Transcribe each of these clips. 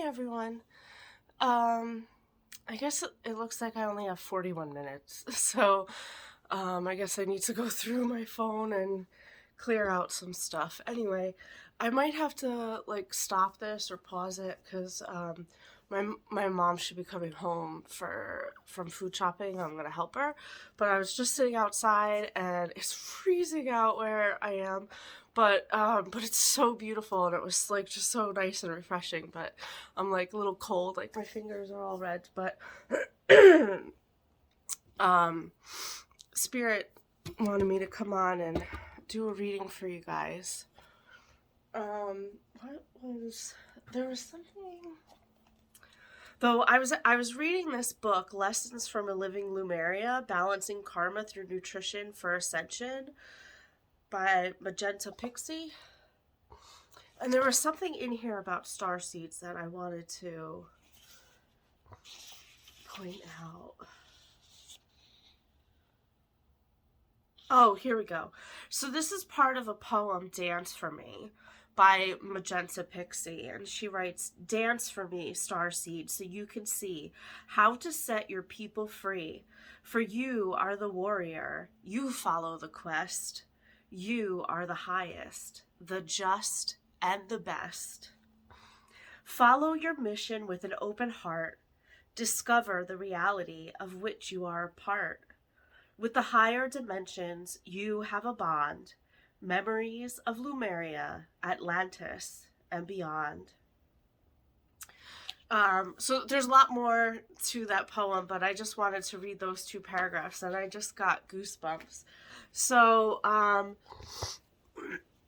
everyone. I guess it looks like I only have 41 minutes, so I guess I need to go through my phone and clear out some stuff. Anyway, I might have to like stop this or pause it because my mom should be coming home from food shopping. I'm gonna help her, but I was just sitting outside and it's freezing out where I am, but it's so beautiful and it was like just so nice and refreshing. But I'm like a little cold, like my fingers are all red. But um, Spirit wanted me to come on and do a reading for you guys. What was there was something though I was reading this book, Lessons from a Living Lumeria, Balancing Karma Through Nutrition for Ascension by Magenta Pixie. And there was something in here about star seeds that I wanted to point out. Oh, here we go. So this is part of a poem, Dance for Me, by Magenta Pixie. And she writes, Dance for me, starseed, so you can see how to set your people free. For you are the warrior. You follow the quest. You are the highest, the just, and the best. Follow your mission with an open heart. Discover the reality of which you are a part. With the higher dimensions, you have a bond. Memories of Lumeria, Atlantis, and beyond. So there's a lot more to that poem, but I just wanted to read those two paragraphs, and I just got goosebumps. So,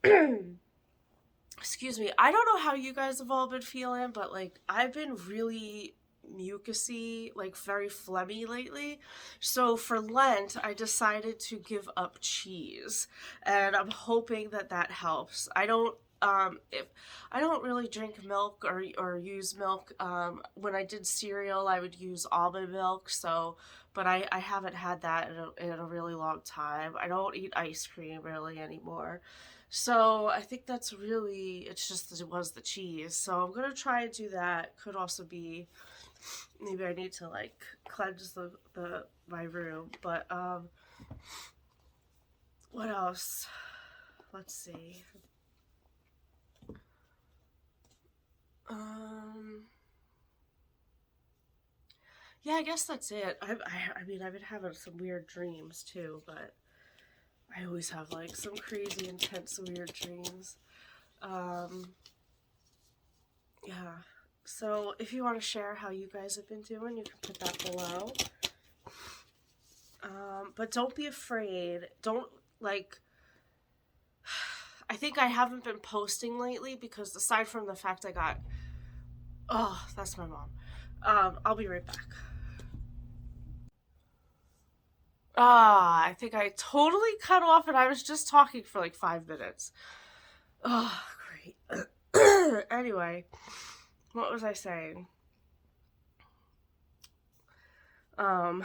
excuse me. I don't know how you guys have all been feeling, but like I've been really mucusy, like very phlegmy lately. So for Lent, I decided to give up cheese, and I'm hoping that that helps. If I don't really drink milk or use milk. When I did cereal, I would use almond milk. So, but I haven't had that in a really long time. I don't eat ice cream really anymore. So I think that's really, it's just that it was the cheese. So I'm gonna try and do that. Could also be maybe I need to like cleanse the my room. But what else? Let's see. Yeah, I guess that's it. I mean, I've been having some weird dreams too, but I always have like some crazy, intense, weird dreams. Um, yeah. So if you want to share how you guys have been doing, you can put that below. But don't be afraid. Don't like. I think I haven't been posting lately because aside from the fact I got. Oh, that's my mom. I'll be right back. I think I totally cut off and I was just talking for like 5 minutes. Oh, great. Anyway, what was I saying? I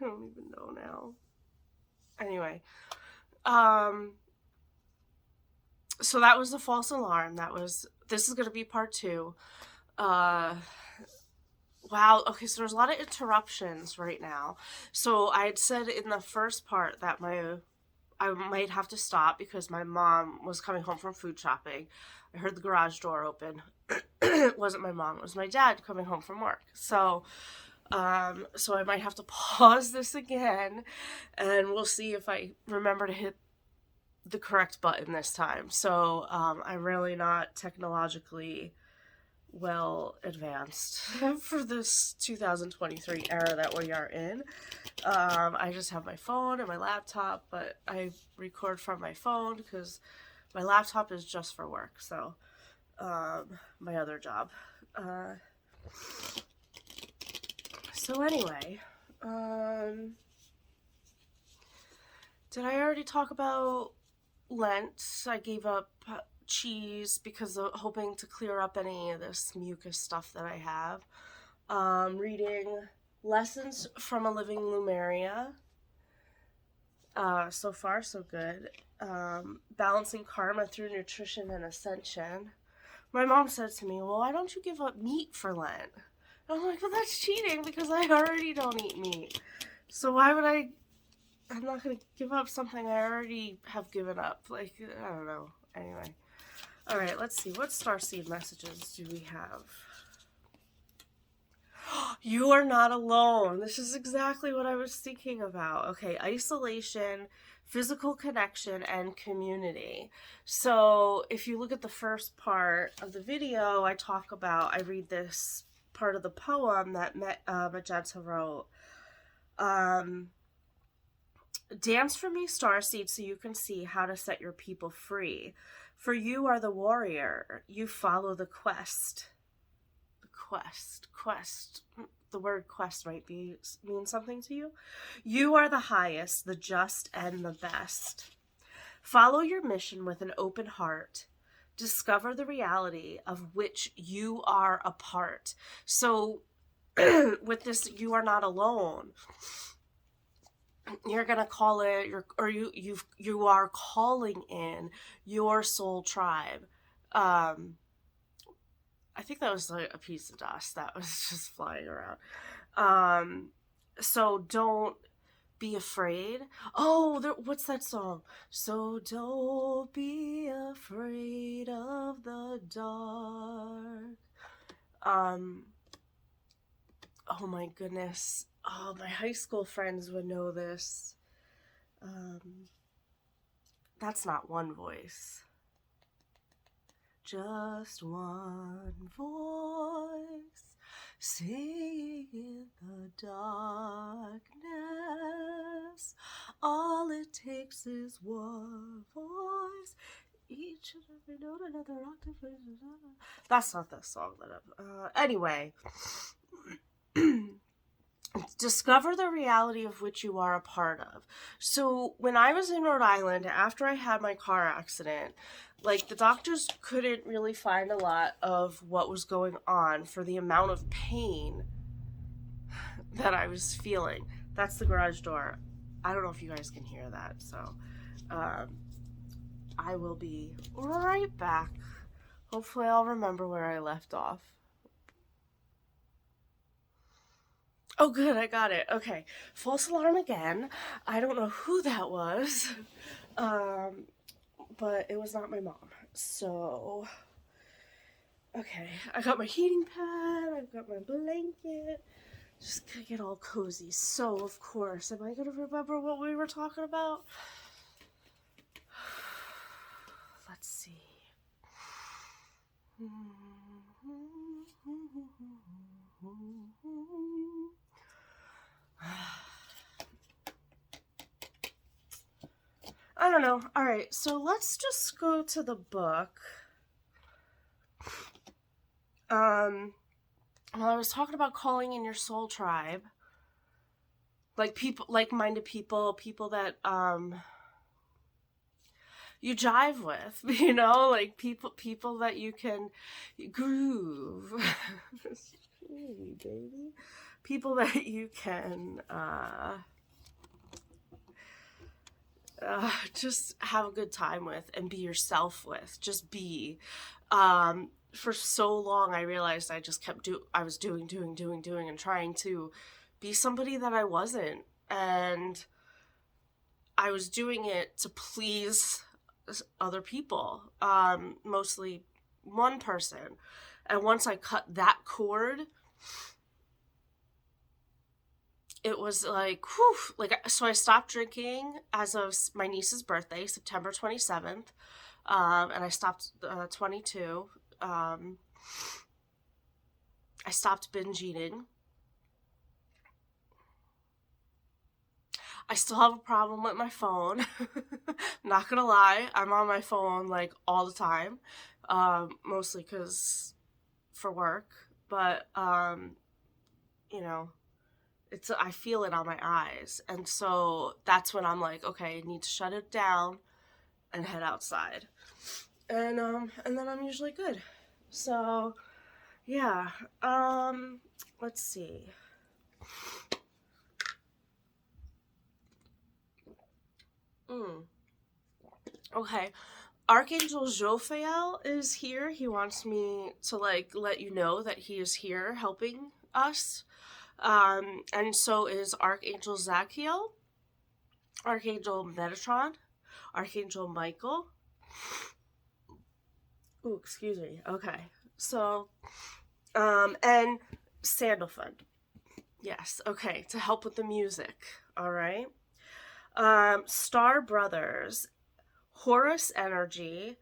don't even know now. Anyway, so that was the false alarm. This is going to be part 2. Wow, okay, so there's a lot of interruptions right now. So I had said in the first part that I might have to stop because my mom was coming home from food shopping. I heard the garage door open. It wasn't my mom, it was my dad coming home from work. So I might have to pause this again, and we'll see if I remember to hit the correct button this time. So I'm really not technologically well advanced for this 2023 era that we are in. I just have my phone and my laptop, but I record from my phone because my laptop is just for work. So my other job. So anyway, did I already talk about Lent? I gave up cheese because of hoping to clear up any of this mucus stuff that I have. Reading Lessons from a Living Lumeria. So far, so good. Balancing Karma Through Nutrition and Ascension. my mom said to me, well, why don't you give up meat for Lent? And I'm like, well, that's cheating because I already don't eat meat. So why would I'm not going to give up something I already have given up. Like, I don't know. Anyway. All right, let's see. What starseed messages do we have? You are not alone. This is exactly what I was thinking about. Okay, isolation, physical connection, and community. So if you look at the first part of the video, I read this part of the poem that Magenta wrote. Dance for me, starseed, so you can see how to set your people free. For you are the warrior. You follow the quest. Quest. The word quest might mean something to you. You are the highest, the just, and the best. Follow your mission with an open heart. Discover the reality of which you are a part. So with this, you are not alone. You're gonna call it you are calling in your soul tribe. I think that was like a piece of dust that was just flying around. So don't be afraid. Oh, what's that song? So don't be afraid of the dark. Oh my goodness. Oh, my high school friends would know this. That's not one voice. Just one voice singing in the darkness. All it takes is one voice. Each and every note another octave. That's not the song that anyway. Discover the reality of which you are a part of. So when I was in Rhode Island, after I had my car accident, like the doctors couldn't really find a lot of what was going on for the amount of pain that I was feeling. That's the garage door. I don't know if you guys can hear that, so I will be right back. Hopefully I'll remember where I left off. Oh, good, I got it. Okay, false alarm again. I don't know who that was, but it was not my mom. So, okay, I got my heating pad, I've got my blanket, just gonna get all cozy. So, of course, am I gonna remember what we were talking about? Let's see. I don't know. All right, so let's just go to the book. Well, I was talking about calling in your soul tribe. Like people, like-minded people that you jive with, you know, like people that you can groove. Ooh, baby. People that you can just have a good time with and be yourself with. Just be. For so long, I realized I just kept I was doing and trying to be somebody that I wasn't. And I was doing it to please other people, mostly one person. And once I cut that cord, it was like, whew, so I stopped drinking as of my niece's birthday, September 27th. And I stopped 22. I stopped binge eating. I still have a problem with my phone. Not gonna lie, I'm on my phone like all the time, mostly because for work, but you know, I feel it on my eyes, and so that's when I'm like, okay, I need to shut it down and head outside, and then I'm usually good. So yeah, let's see. Okay, Archangel Jophael is here. He wants me to like let you know that he is here helping us. And so is Archangel Zachiel, Archangel Metatron, Archangel Michael. Ooh, excuse me. Okay. So, and Sandalphon. Yes. Okay. To help with the music. All right. Star Brothers, Horus energy,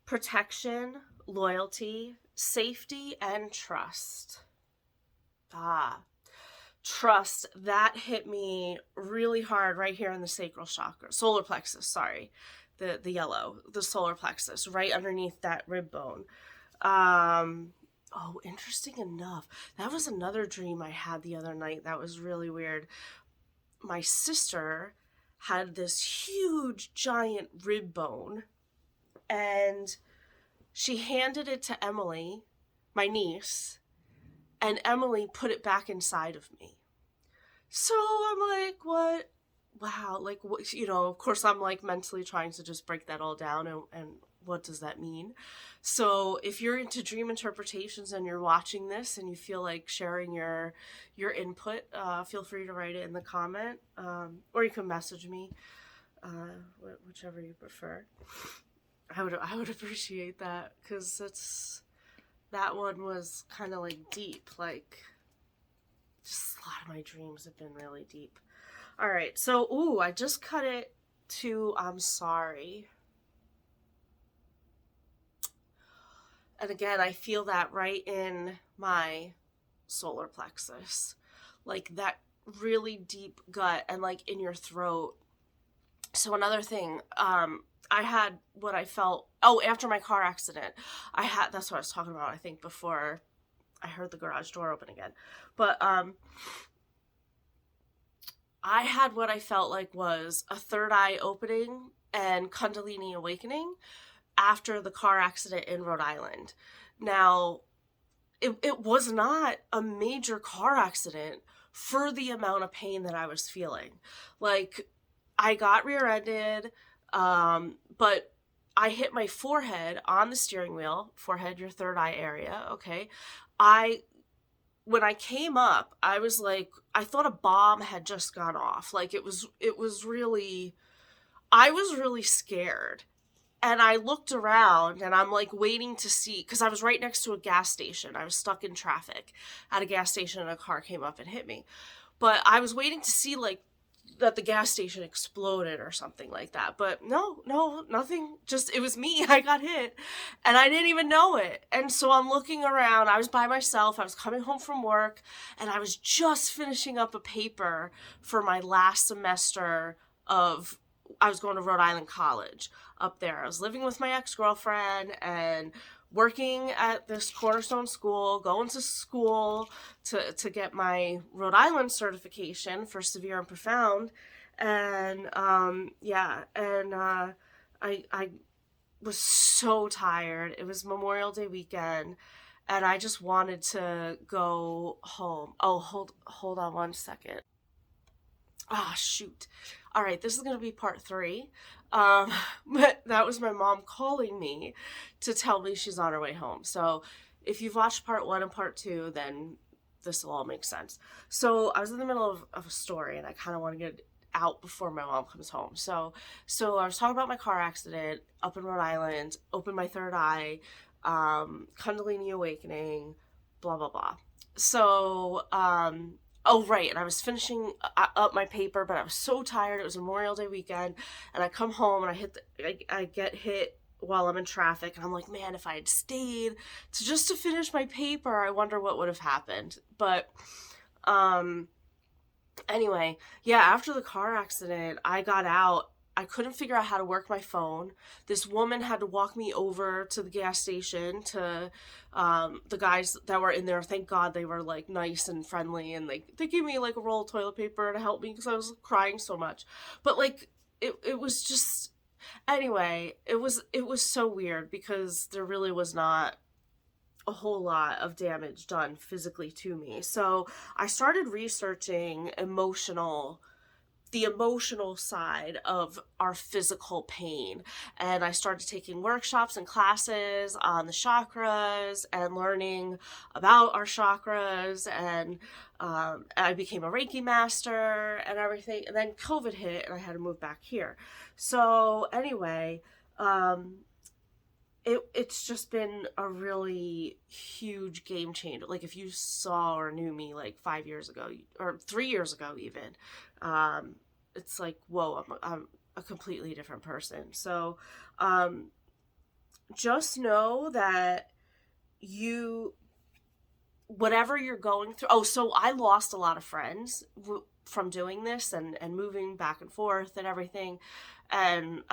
protection, loyalty, safety, and trust. Trust, that hit me really hard right here in the sacral chakra, solar plexus, sorry. The yellow, the solar plexus, right underneath that rib bone. Oh, interesting enough, that was another dream I had the other night that was really weird. My sister had this huge giant rib bone, and she handed it to Emily, my niece, and Emily put it back inside of me. So I'm like, what? Wow, like, what, you know, of course I'm like mentally trying to just break that all down, and what does that mean? So if you're into dream interpretations and you're watching this and you feel like sharing your input, feel free to write it in the comment, or you can message me, whichever you prefer. I would appreciate that, because that one was kind of like deep, like just a lot of my dreams have been really deep. All right, so ooh, I just cut it to I'm sorry. And again, I feel that right in my solar plexus, like that really deep gut and like in your throat. So another thing, I had what I felt, after my car accident, that's what I was talking about, I think, before I heard the garage door open again. But I had what I felt like was a third eye opening and Kundalini awakening after the car accident in Rhode Island. Now, it was not a major car accident for the amount of pain that I was feeling. Like, I got rear-ended, but I hit my forehead on the steering wheel, forehead, your third eye area, okay? When I came up, I was like, I thought a bomb had just gone off. Like, it was really, I was really scared. And I looked around and I'm like waiting to see, because I was right next to a gas station. I was stuck in traffic at a gas station and a car came up and hit me. But I was waiting to see like that the gas station exploded or something like that. But no, nothing. Just, it was me. I got hit and I didn't even know it. And so I'm looking around. I was by myself. I was coming home from work and I was just finishing up a paper for my last semester of, I was going to Rhode Island College up there. I was living with my ex-girlfriend and working at this cornerstone school, going to school to get my Rhode Island certification for severe and profound. And I was so tired. It was Memorial Day weekend and I just wanted to go home. Oh, hold on one second. Ah, shoot. All right, this is going to be part 3. But that was my mom calling me to tell me she's on her way home. So if you've watched part 1 and part 2, then this will all make sense. So I was in the middle of a story and I kind of want to get it out before my mom comes home. So I was talking about my car accident up in Rhode Island, opened my third eye, Kundalini awakening, blah, blah, blah. So, oh, right, and I was finishing up my paper, but I was so tired. It was Memorial Day weekend, and I come home, and I get hit while I'm in traffic, and I'm like, man, if I had stayed to finish my paper, I wonder what would have happened. But, anyway, yeah, after the car accident, I got out. I couldn't figure out how to work my phone. This woman had to walk me over to the gas station to the guys that were in there. Thank God they were like nice and friendly, and they gave me like a roll of toilet paper to help me because I was crying so much. But like it was just, anyway, it was so weird because there really was not a whole lot of damage done physically to me. So I started researching emotional the emotional side of our physical pain. And I started taking workshops and classes on the chakras and learning about our chakras. And I became a Reiki master and everything. And then COVID hit and I had to move back here. So anyway, it's just been a really huge game changer. Like if you saw or knew me like 5 years ago or 3 years ago even, it's like, whoa, I'm a completely different person. So just know that whatever you're going through. Oh, so I lost a lot of friends from doing this and moving back and forth and everything. And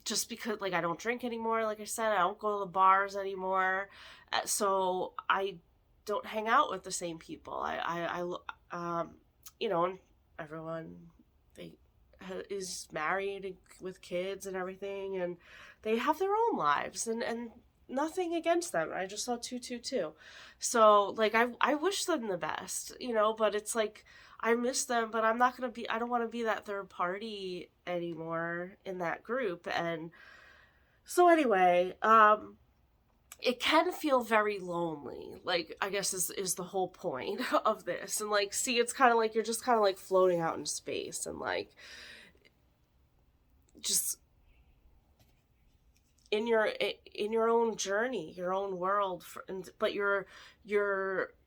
just because, like, I don't drink anymore, like I said, I don't go to the bars anymore, so I don't hang out with the same people. And everyone is married with kids and everything, and they have their own lives, and nothing against them. I just saw 222, so like I wish them the best, but it's like I miss them, but I don't want to be that third party anymore in that group. And so anyway, it can feel very lonely, like, I guess is the whole point of this. And like, see, it's kind of like you're just kind of like floating out in space and like just in your own journey, your own world, but you're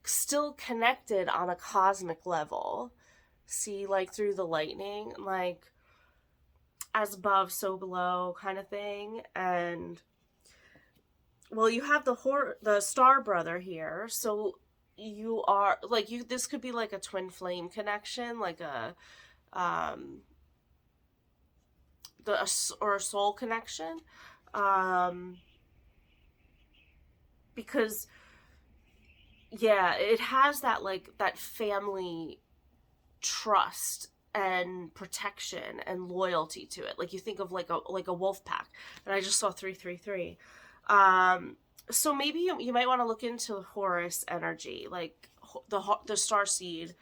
still connected on a cosmic level. See, like through the lightning, like as above, so below kind of thing. And well, you have the star brother here, so you are like this could be like a twin flame connection, like or a soul connection. Because yeah, it has that like that family trust and protection and loyalty to it. Like you think of like a wolf pack. And I just saw 333. So maybe you might want to look into Horus energy, like the star seed.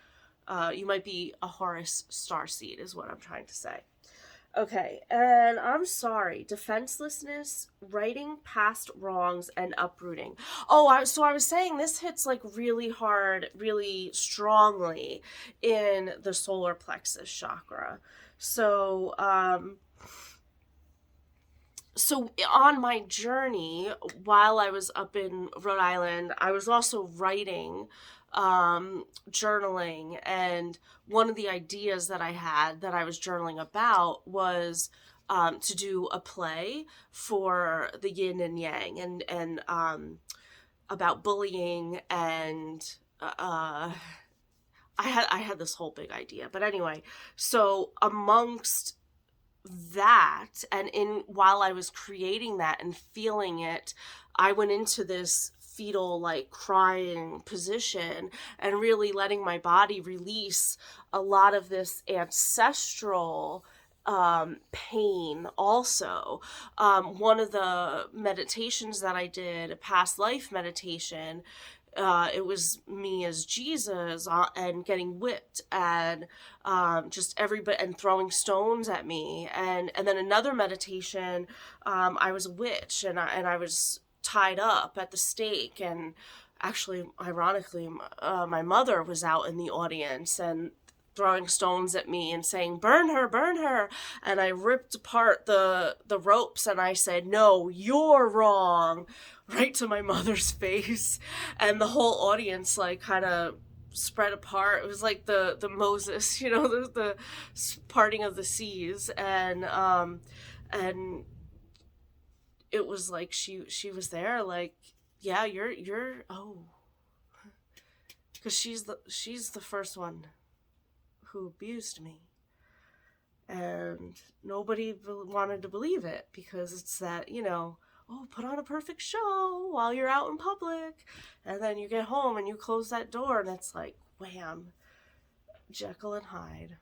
You might be a Horus star seed is what I'm trying to say. Okay, and I'm sorry, defenselessness, righting past wrongs, and uprooting. Oh, so I was saying this hits like really hard, really strongly in the solar plexus chakra. So, so on my journey, while I was up in Rhode Island, I was also writing, journaling, and one of the ideas that I had that I was journaling about was to do a play for the yin and yang, and about bullying, and I had this whole big idea. But anyway, so amongst that, and while I was creating that and feeling it, I went into this fetal like crying position and really letting my body release a lot of this ancestral pain also. One of the meditations that I did, a past life meditation, it was me as Jesus, and getting whipped, and just everybody, and throwing stones at me, and then another meditation, I was a witch, and I was tied up at the stake, and actually, ironically, my mother was out in the audience and throwing stones at me and saying, burn her, and I ripped apart the ropes and I said, no, you're wrong, right to my mother's face. And the whole audience like kind of spread apart. It was like the Moses, the parting of the seas. And it was like she was there, like, yeah, you're oh, because she's the first one who abused me, and nobody wanted to believe it, because it's that, oh, put on a perfect show while you're out in public, and then you get home and you close that door and it's like, wham, Jekyll and Hyde.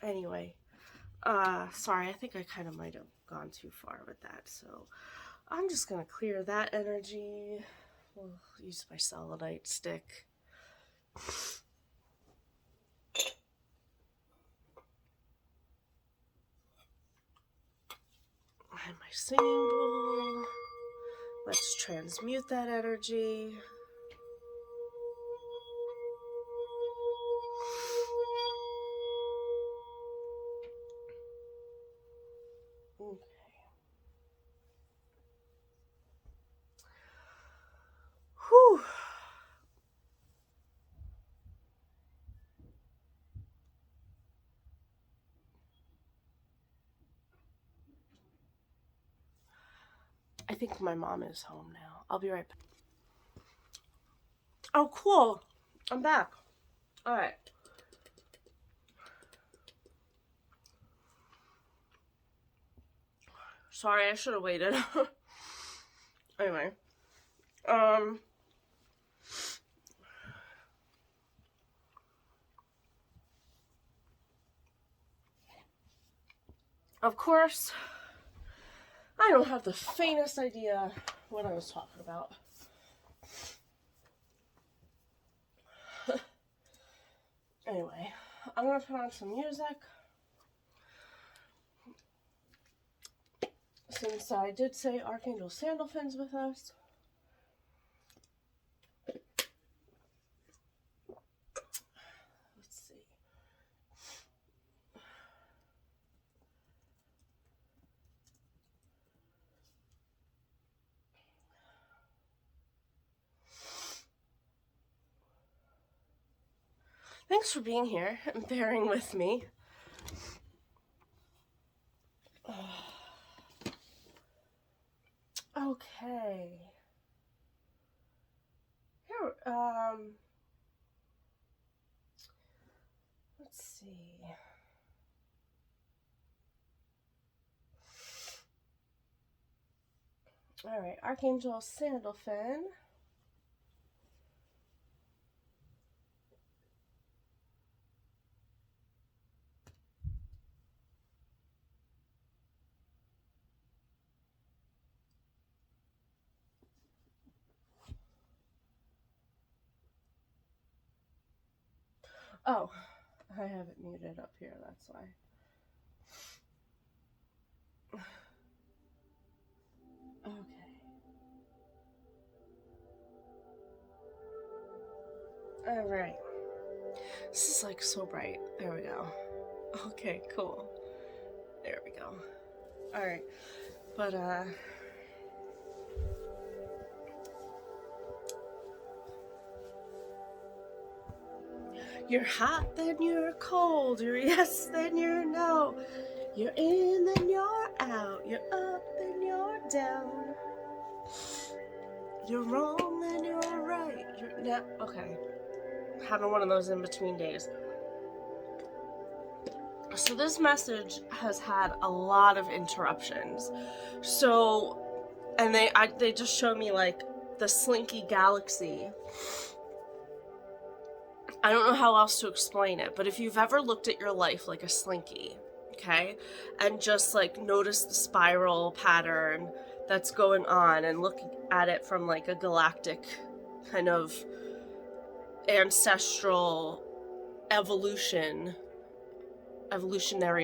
Anyway, sorry, I think I kind of might have gone too far with that, so I'm just gonna clear that energy. I'll use my selenite stick. And my singing bowl. Let's transmute that energy. Okay. Whew. I think my mom is home now. I'll be right back. Oh, cool. I'm back. All right. Sorry, I should have waited. Anyway. Of course, I don't have the faintest idea what I was talking about. Anyway, I'm gonna put on some music. Since I did say Archangel Sandalphin's with us. Let's see. Thanks for being here and bearing with me. Okay. Here, let's see. All right, Archangel Sandalphin. Oh, I have it muted up here, that's why. Okay. All right. This is like so bright. There we go. Okay, cool. There we go. All right. But, you're hot, then you're cold. You're yes, then you're no. You're in, then you're out. You're up, then you're down. You're wrong, then you're right. You're now. Okay. Having one of those in between days. So this message has had a lot of interruptions. So, and they just showed me like the Slinky Galaxy. I don't know how else to explain it, but if you've ever looked at your life like a slinky, okay, and just like notice the spiral pattern that's going on and look at it from like a galactic kind of ancestral evolutionary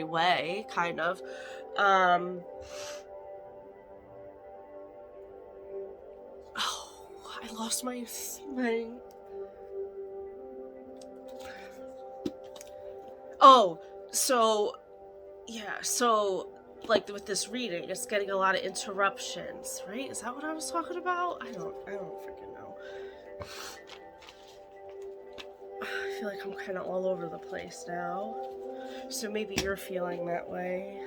way, kind of, oh, I lost my oh, so yeah, so like with this reading, it's getting a lot of interruptions, right? Is that what I was talking about? I don't freaking know. I feel like I'm kind of all over the place now. So maybe you're feeling that way.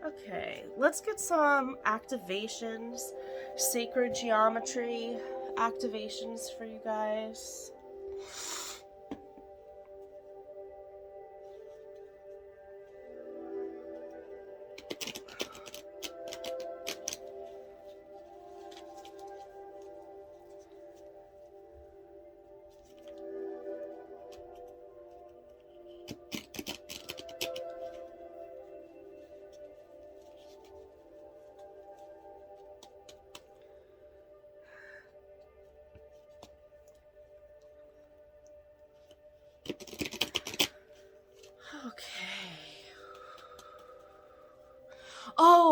Okay, let's get some activations, sacred geometry activations for you guys.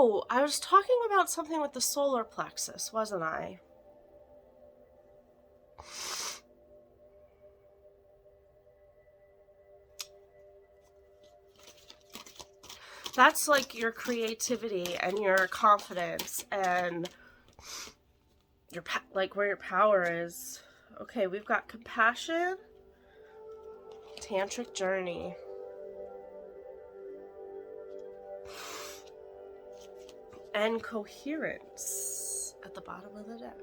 Oh, I was talking about something with the solar plexus, wasn't I? That's like your creativity and your confidence and your like where your power is. Okay, we've got compassion, tantric journey, and coherence at the bottom of the deck.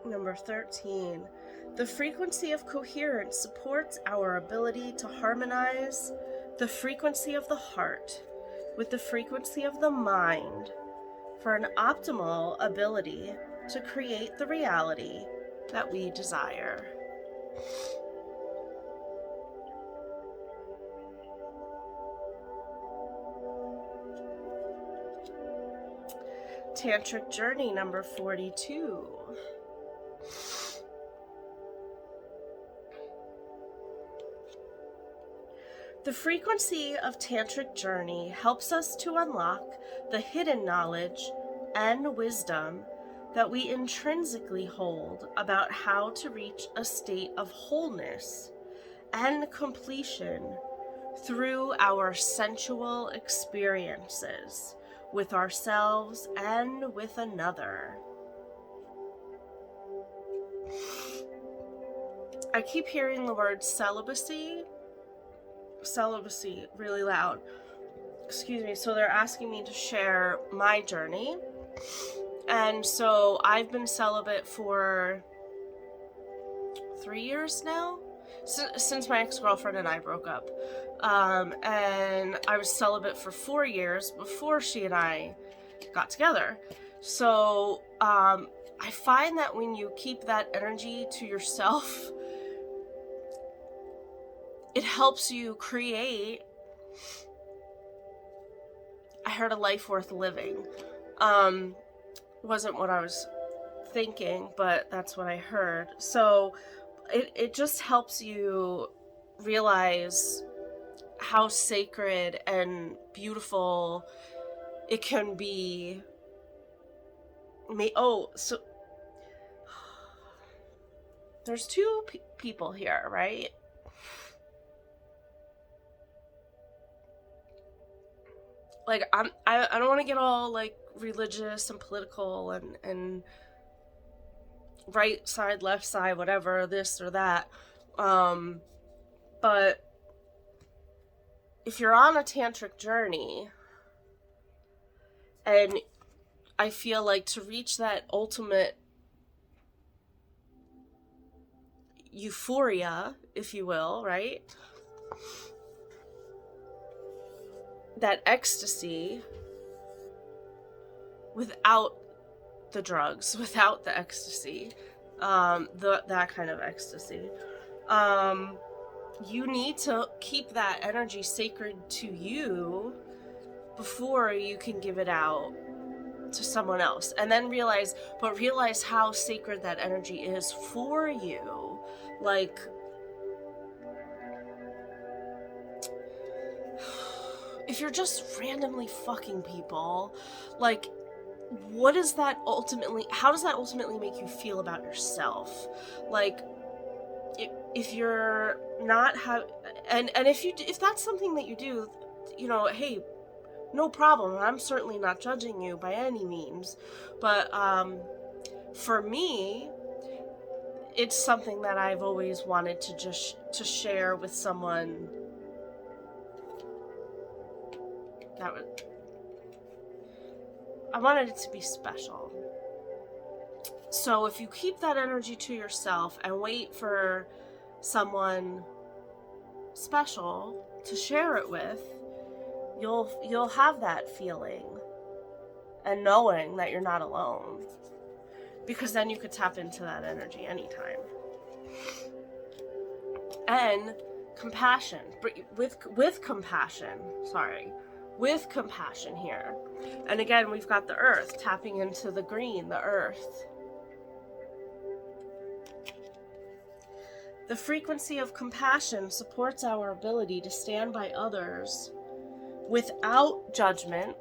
Number 13. The frequency of coherence supports our ability to harmonize the frequency of the heart with the frequency of the mind for an optimal ability to create the reality that we desire. Tantric journey number 42. The frequency of tantric journey helps us to unlock the hidden knowledge and wisdom that we intrinsically hold about how to reach a state of wholeness and completion through our sensual experiences with ourselves and with another. I keep hearing the word celibacy really loud. Excuse me. So they're asking me to share my journey. And so I've been celibate for 3 years now, since my ex-girlfriend and I broke up. And I was celibate for 4 years before she and I got together. So I find that when you keep that energy to yourself, it helps you create, I heard, a life worth living. Wasn't what I was thinking, but that's what I heard. So it just helps you realize how sacred and beautiful it can be. So there's two people here, right? Like, I don't want to get all like religious and political and right side, left side, whatever, this or that. But if you're on a tantric journey, and I feel like to reach that ultimate euphoria, if you will, right? That ecstasy without the drugs, without the ecstasy, that kind of ecstasy, you need to keep that energy sacred to you before you can give it out to someone else. And then realize how sacred that energy is for you. Like, if you're just randomly fucking people, like, how does that ultimately make you feel about yourself? Like, if you're not and if that's something that you do, hey, no problem. I'm certainly not judging you by any means. But for me, it's something that I've always wanted to share with someone I wanted it to be special. So if you keep that energy to yourself and wait for someone special to share it with, you'll have that feeling and knowing that you're not alone, because then you could tap into that energy anytime. And compassion, with compassion here. And again, we've got the earth, tapping into the green, the earth. The frequency of compassion supports our ability to stand by others without judgment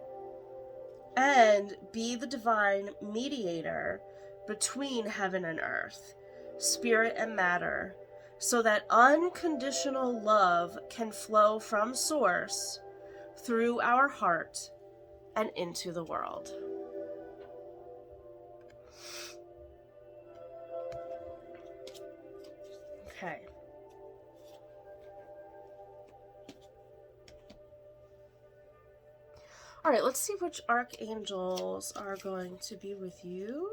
and be the divine mediator between heaven and earth, spirit and matter, so that unconditional love can flow from source through our heart and into the world. Okay. All right, let's see which archangels are going to be with you.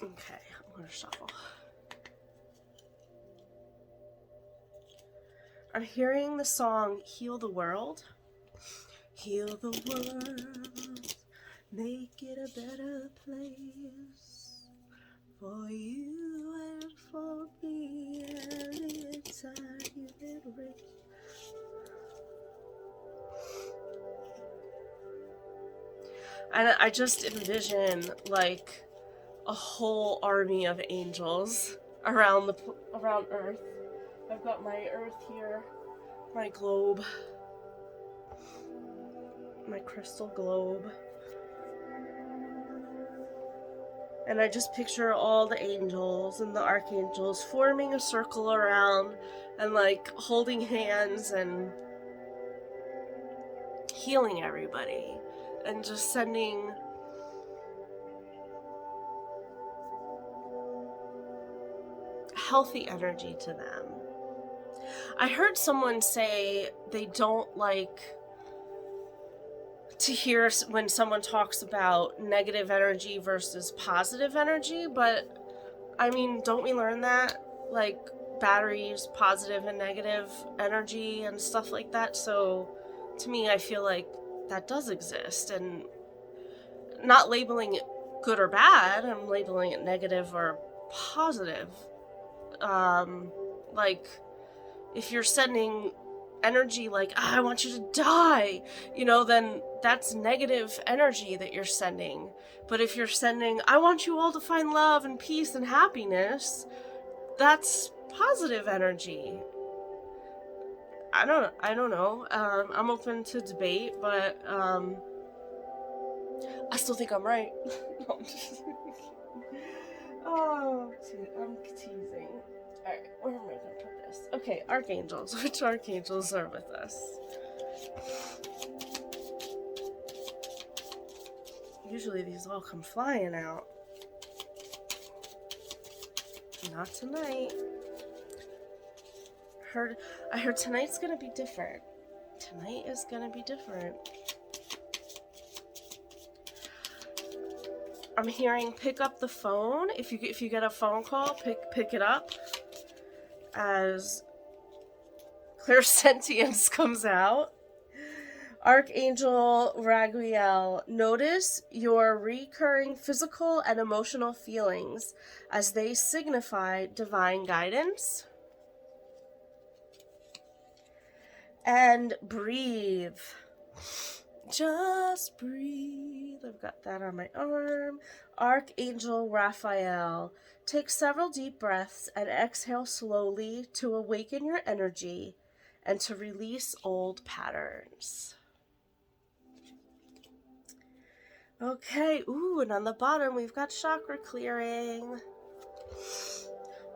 Okay, I'm going to shuffle. I'm hearing the song Heal the World. Heal the world, make it a better place for you and for me and the entire human race. And I just envision like a whole army of angels around Earth. I've got my Earth here, my globe, my crystal globe. And I just picture all the angels and the archangels forming a circle around and like holding hands and healing everybody and just sending healthy energy to them. I heard someone say they don't like to hear when someone talks about negative energy versus positive energy, but I mean, don't we learn that? Like batteries, positive and negative energy and stuff like that. So to me, I feel like that does exist, and not labeling it good or bad, I'm labeling it negative or positive. Like if you're sending energy like, I want you to die, then that's negative energy that you're sending. But if you're sending, I want you all to find love and peace and happiness, that's positive energy. I don't know. I'm open to debate, but I still think I'm right. No, I'm just oh, I'm teasing. Alright, where am I going to put this? Okay, archangels. Which archangels are with us? Usually these all come flying out. Not tonight. I heard tonight's going to be different. Tonight is going to be different. I'm hearing pick up the phone. If you get a phone call, pick it up. As clairsentience comes out. Archangel Raguel, notice your recurring physical and emotional feelings as they signify divine guidance. And breathe. Just breathe. I've got that on my arm. Archangel Raphael, take several deep breaths and exhale slowly to awaken your energy and to release old patterns. Okay, and on the bottom we've got chakra clearing.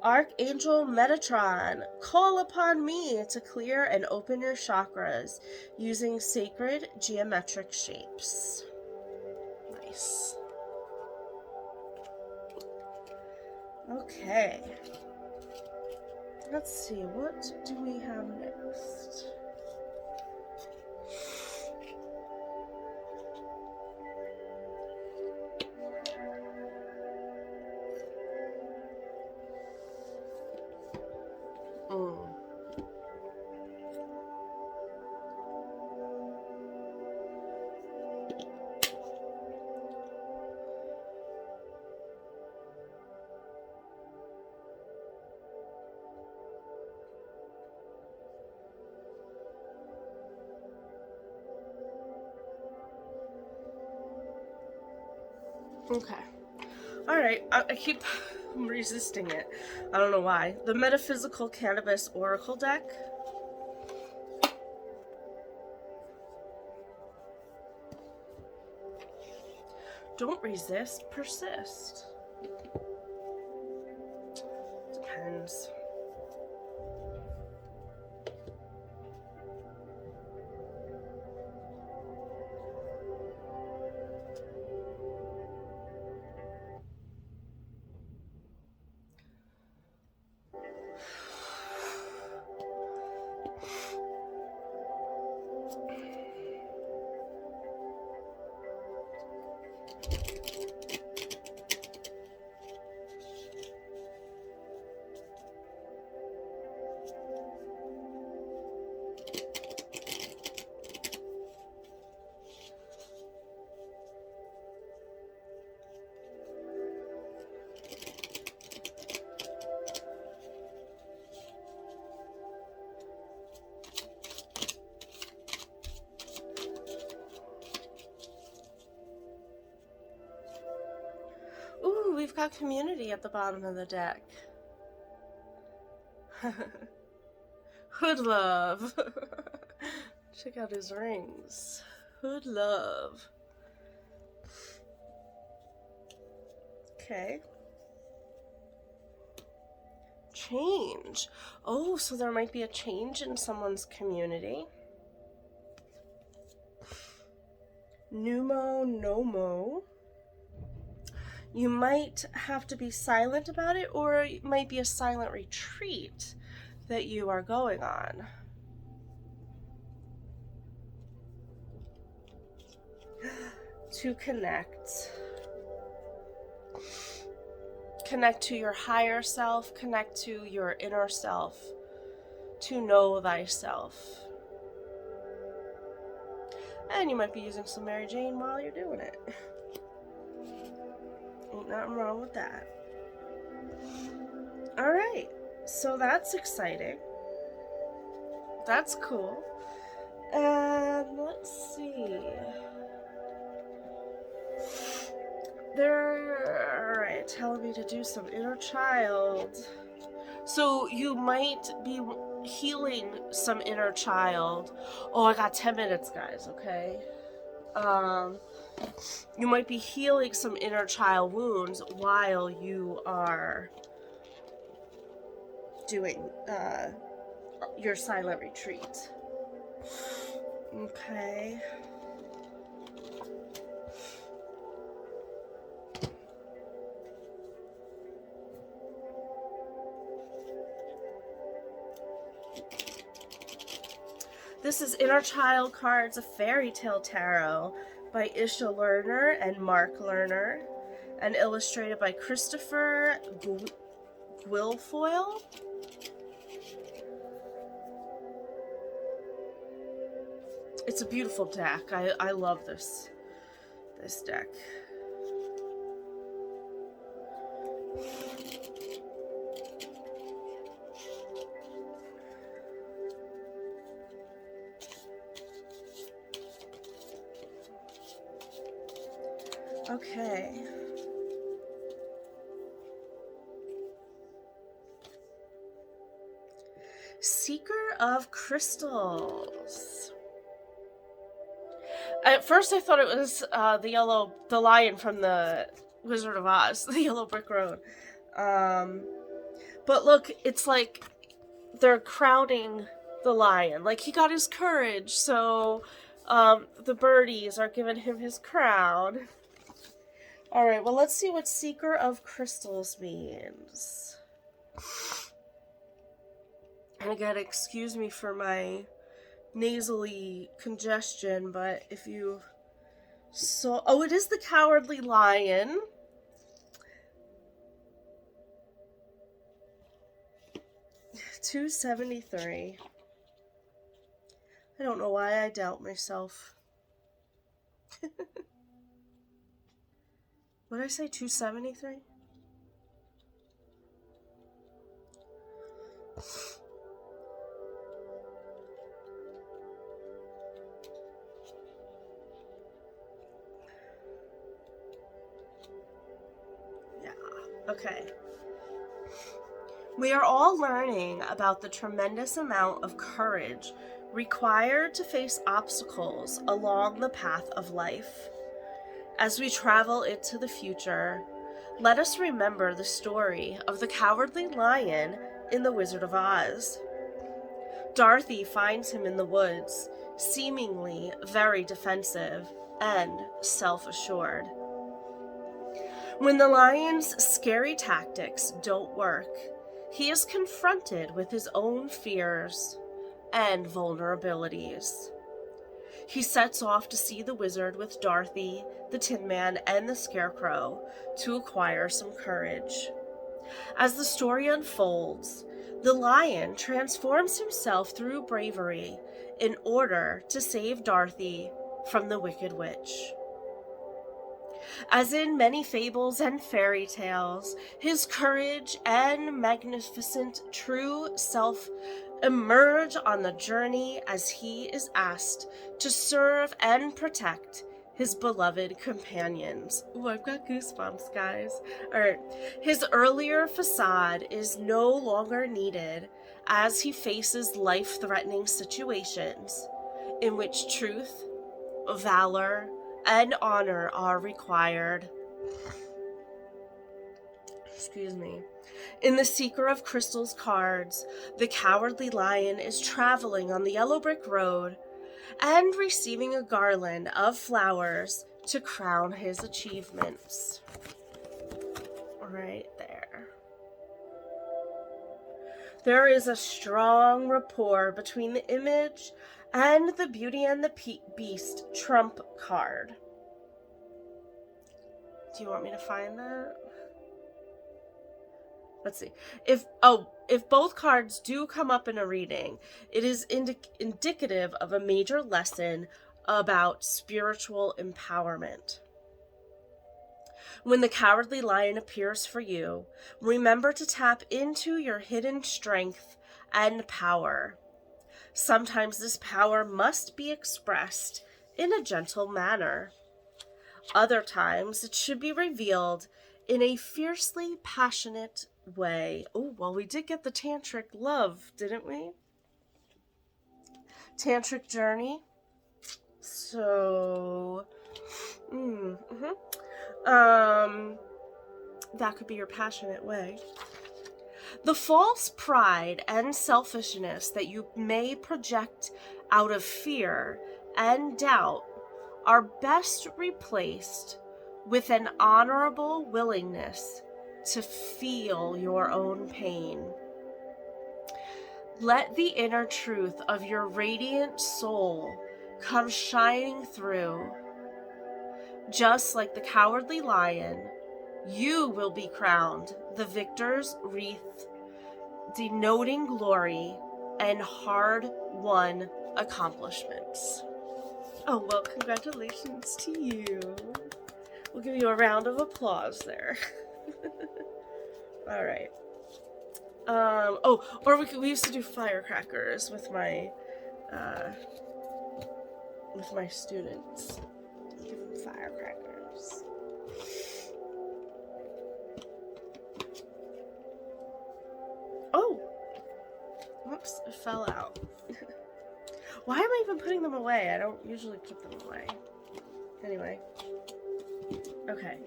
Archangel Metatron, call upon me to clear and open your chakras using sacred geometric shapes. Nice. Okay. Let's see, what do we have next? Okay. Alright, I keep resisting it. I don't know why. The Metaphysical Cannabis Oracle deck. Don't resist, persist. Depends. Ooh, we've got community at the bottom of the deck. Hood love. Check out his rings. Hood love. Okay. Change. Oh, so there might be a change in someone's community. Numo Nomo. You might have to be silent about it, or it might be a silent retreat that you are going on. To connect. Connect to your higher self, connect to your inner self, to know thyself. And you might be using some Mary Jane while you're doing it. Ain't nothing wrong with that. Alright, so that's exciting. That's cool. And let's see. Alright, telling me to do some inner child. So you might be healing some inner child. Oh, I got 10 minutes, guys, okay? You might be healing some inner child wounds while you are doing your silent retreat. Okay. This is Inner Child Cards, a Fairy Tale Tarot by Isha Lerner and Mark Lerner, and illustrated by Christopher Guilfoyle. It's a beautiful deck. I love this deck. Okay. Seeker of Crystals. At first I thought it was the lion from the Wizard of Oz, the Yellow Brick Road. But look, it's like they're crowning the lion. Like, he got his courage, so the birdies are giving him his crown. Alright, well, let's see what Seeker of Crystals means. And again, excuse me for my nasally congestion, but if you saw... Oh, it is the Cowardly Lion. $2.73. I don't know why I doubt myself. What did I say, $2.73? Okay. We are all learning about the tremendous amount of courage required to face obstacles along the path of life. As we travel into the future, let us remember the story of the Cowardly Lion in The Wizard of Oz. Dorothy finds him in the woods, seemingly very defensive and self-assured. When the lion's scary tactics don't work, he is confronted with his own fears and vulnerabilities. He sets off to see the wizard with Dorothy, the Tin Man, and the Scarecrow to acquire some courage. As the story unfolds, the lion transforms himself through bravery in order to save Dorothy from the Wicked Witch. As in many fables and fairy tales, his courage and magnificent true self emerge on the journey as he is asked to serve and protect his beloved companions. Ooh, I've got goosebumps, guys. Alright. His earlier facade is no longer needed as he faces life-threatening situations in which truth, valor, and honor are required. Excuse me. In The Seeker of Crystal's cards, the Cowardly Lion is traveling on the yellow brick road and receiving a garland of flowers to crown his achievements. Right there. There is a strong rapport between the image and the Beauty and the Beast trump card. Do you want me to find that? Let's see. If both cards do come up in a reading, it is indicative of a major lesson about spiritual empowerment. When the Cowardly Lion appears for you, remember to tap into your hidden strength and power. Sometimes this power must be expressed in a gentle manner. Other times it should be revealed in a fiercely passionate way. Oh, well, we did get the tantric love, didn't we? Tantric journey. So, that could be your passionate way. The false pride and selfishness that you may project out of fear and doubt are best replaced with an honorable willingness to feel your own pain. Let the inner truth of your radiant soul come shining through. Just like the Cowardly Lion, you will be crowned the victor's wreath, denoting glory and hard-won accomplishments. Oh, well, congratulations to you. We'll give you a round of applause there. All right. We used to do firecrackers with my students. Give them firecrackers. Oh! Whoops, it fell out. Why am I even putting them away? I don't usually put them away. Anyway. Okay.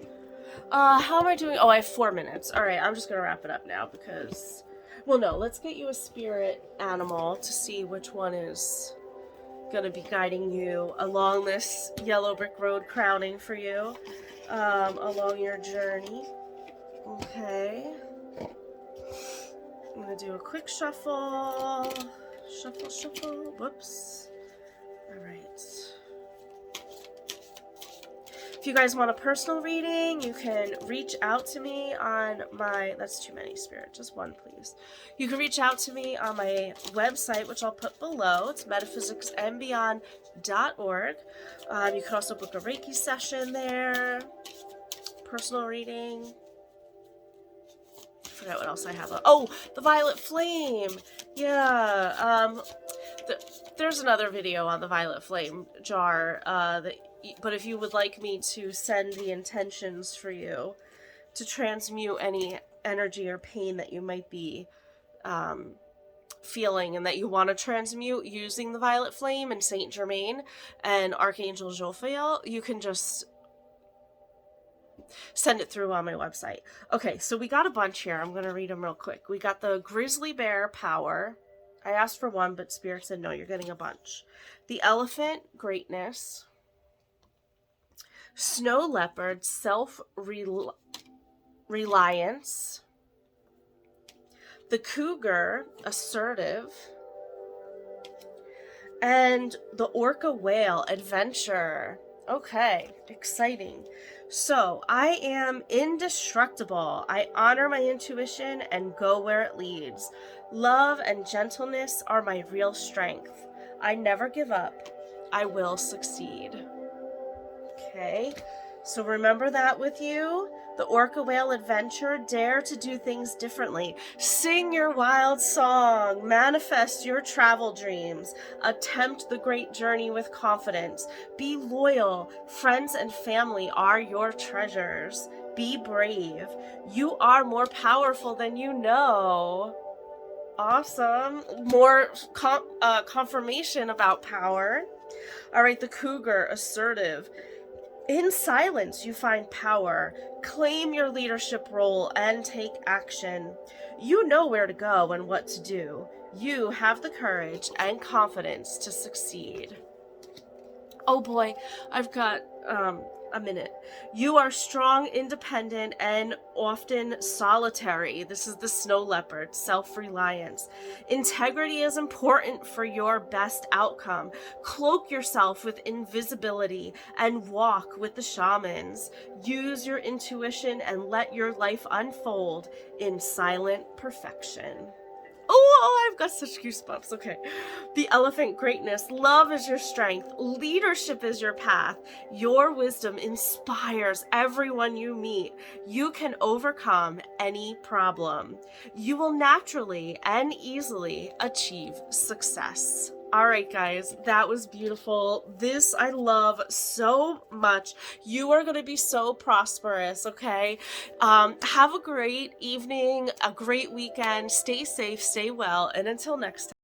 How am I doing? Oh, I have 4 minutes. Alright, I'm just gonna wrap it up now because... Well, no, let's get you a spirit animal to see which one is gonna be guiding you along this yellow brick road crowning for you, along your journey. Okay. I'm gonna do a quick shuffle. Shuffle, shuffle. Whoops. Alright. If you guys want a personal reading, you can reach out to me on my... That's too many, Spirit. Just one, please. You can reach out to me on my website, which I'll put below. It's metaphysicsandbeyond.org. You can also book a Reiki session there. Personal reading. I forgot what else I have. Oh, the Violet Flame. Yeah. There's another video on the Violet Flame jar. But if you would like me to send the intentions for you to transmute any energy or pain that you might be feeling and that you want to transmute using the violet flame and Saint Germain and Archangel Jophiel, you can just send it through on my website. Okay, so we got a bunch here. I'm going to read them real quick. We got the Grizzly Bear Power. I asked for one, but Spirit said no, you're getting a bunch. The Elephant, Greatness. Snow Leopard, Self-Reliance. The Cougar, Assertive. And the Orca Whale, Adventure. Okay, exciting. So, I am indestructible. I honor my intuition and go where it leads. Love and gentleness are my real strength. I never give up. I will succeed. Okay, so remember that with you. The Orca Whale Adventure, dare to do things differently. Sing your wild song. Manifest your travel dreams. Attempt the great journey with confidence. Be loyal. Friends and family are your treasures. Be brave. You are more powerful than you know. Awesome. More confirmation about power. All right, the Cougar, Assertive. In silence, you find power. Claim your leadership role and take action. You know where to go and what to do. You have the courage and confidence to succeed. Oh boy, I've got a minute. You are strong, independent, and often solitary. This is the Snow Leopard, Self-Reliance. Integrity is important for your best outcome. Cloak yourself with invisibility and walk with the shamans. Use your intuition and let your life unfold in silent perfection. Oh, I've got such goosebumps. Okay. The Elephant, Greatness. Love is your strength. Leadership is your path. Your wisdom inspires everyone you meet. You can overcome any problem. You will naturally and easily achieve success. All right, guys, that was beautiful. This I love so much. You are going to be so prosperous, okay? Have a great evening, a great weekend. Stay safe, stay well, and until next time.